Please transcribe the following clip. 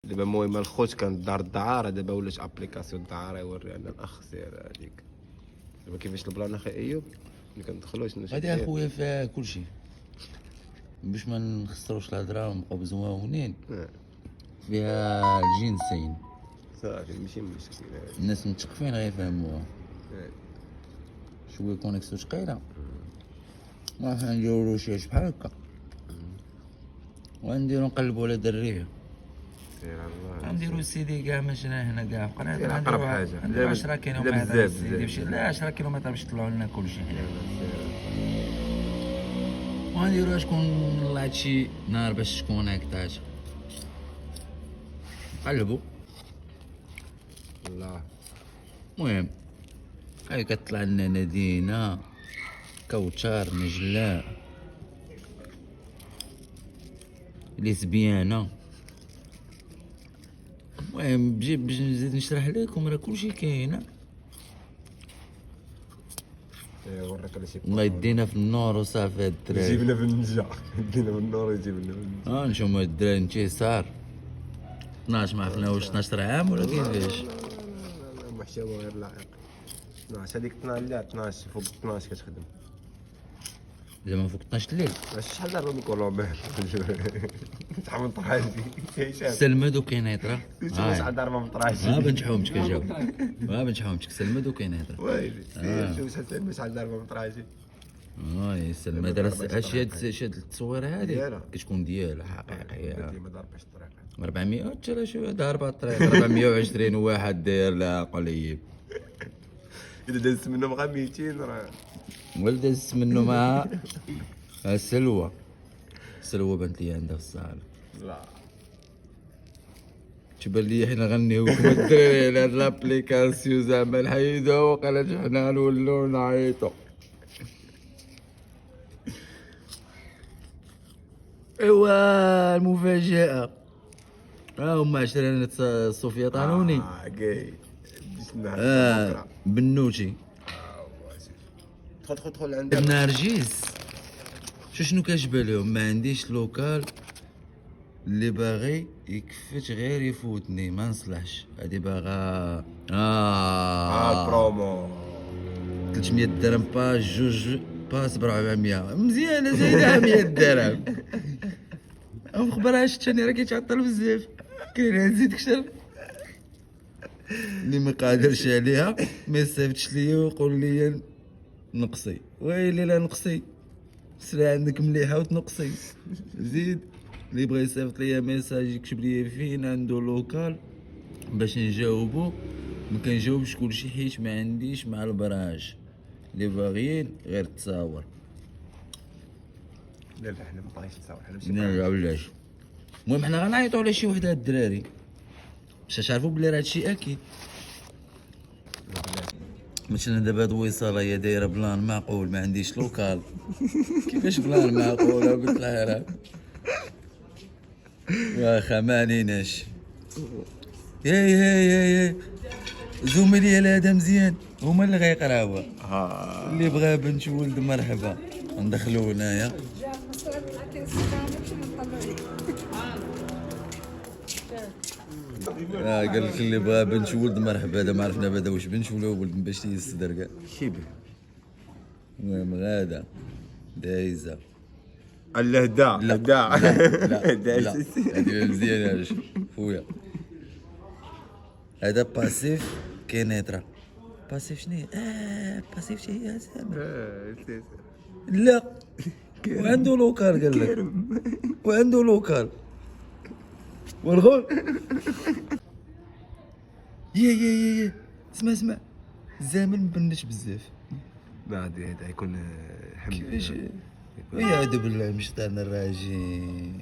دابا المهم الخوت كان دار الدعاره، دابا ولات ابليكاسيون الدعاره يوري ان الاخ سير هذيك. دابا كيفاش البلان اخي ايوب ملي كندخلو شنو غادي اخويا فيها كلشي باش ما نخسروش الهضره ونبقاو زوينين. فيها الجنسين صافي ماشي مشكل. الناس متثقفين غيفهموها. شويه كونيكسيو ثقيله ما راح نديرو شي بحال هكا ونديرو نقلبو على دريه. سير الله غنديرو السيدي كاع ماشينا هنا كاع في سير قناة أقرب حاجة. نديرو لا 10 لا كيلومتر بزاف السيدي بزاف. لا 10 كيلومتر باش يطلعوا لنا كلشي حنا. سير. وغنديروها شكون طلعت شي نهار باش تكون هكذا نقلبو. الله المهم هاي كتطلع لنا نادينا كوثر نجلاء ليزبيانة. المهم بجيب باش نزيد نشرح لكم راه كلشي كاين. وراك على شي الله يدينا في النور وصافي هاد الدراري. يجيبنا بالنجا يدينا بالنور يجيبنا بالنجا. نشوف هاد الدراري انتصار 12 ما عرفنا واش 12 عام ولا كيفاش. لا محتوى غير لائق. 12 هذيك 12 لا 12 فوق 12 كتخدم. زعما فوق 12 الليل. شحال دابا نقول روبير شحال من طراجي هشام سلمى دو كينيطرا. شحال ضربه من طراجي. ما بنشحومتك اجاوب. ما بنشحومتك سلمى دو كينيطرا. ويلي شوف شحال ضربه من طراجي. سلمى دار هادشي هاد التصويره هادي كتكون ديالها حقيقيه. ما ضربش الطريق 400 حتى شو ضاربه الطريق 420 واحد داير لها قليب. اذا دازت منهم غير 200 راه ولد دازت منه مع سلوى. سلوى بنت لي عندها في الصاله. لا تبان لي حنا غنيو كما الدراري على هاد لابليكاسيون زعما نحيدوها وقالت حنا نولو نعيطو. ايوا المفاجأة ها هما 10 صوفيا طانوني. كاي بسم بنوتي دخل عندنا نرجس. شنو كتجبى لهم؟ ما عنديش لوكال اللي باغي يكفت غير يفوتني ما نصلحش. هادي باغا برومو 300 درهم باس جوج باس ب 400 مزيانه زايده 100 درهم. او خبرها شتاني راه كيتعطل بزاف كاين نزيد كثر اللي ما قادرش عليها ما يصيفطش ليا ويقول لي نقصي. ويلي لا نقصي سلا عندك مليحه وتنقصي. زيد اللي بغى يصيفط ليا ميساج يكتب لي فين عنده لوكال باش نجاوبو. ما كنجاوبش كلشي حيت ما عنديش مع البراج. اللي باغيين غير تصاور. لا لا حنا ما بغيناش نتصاور حنا لا ولاش. المهم حنا غنعيطو على شي وحده هاد الدراري باش تعرفوا بلي راه هادشي اكيد. مثلا دابا هاد الوصاله هي دايره بلان معقول ما عنديش لوكال. كيفاش بلان معقول قلت لها راه واخا ما عليناش. يا زملي هذا مزيان هما اللي غيقراوها. اللي بغى بنت ولد مرحبا ندخلو هنايا. قال لك اللي بغى بنت ولد مرحبا. هذا ما عرفنا بعدا واش بنت ولا ولد باش يصدر كاع شيبه. المهم غادا دايزه الهدا لا لا لا هذه مزيانه خويا. هذا باسيف كينيترا. باسيف شنو باسيف شي هي زعما لا وعنده لوكال قال لك وعنده لوكال والغول. يا اسمع زامل مبنش بزاف. بعد هذا يكون حمد كيفاش يا بالله مش تاع الراجي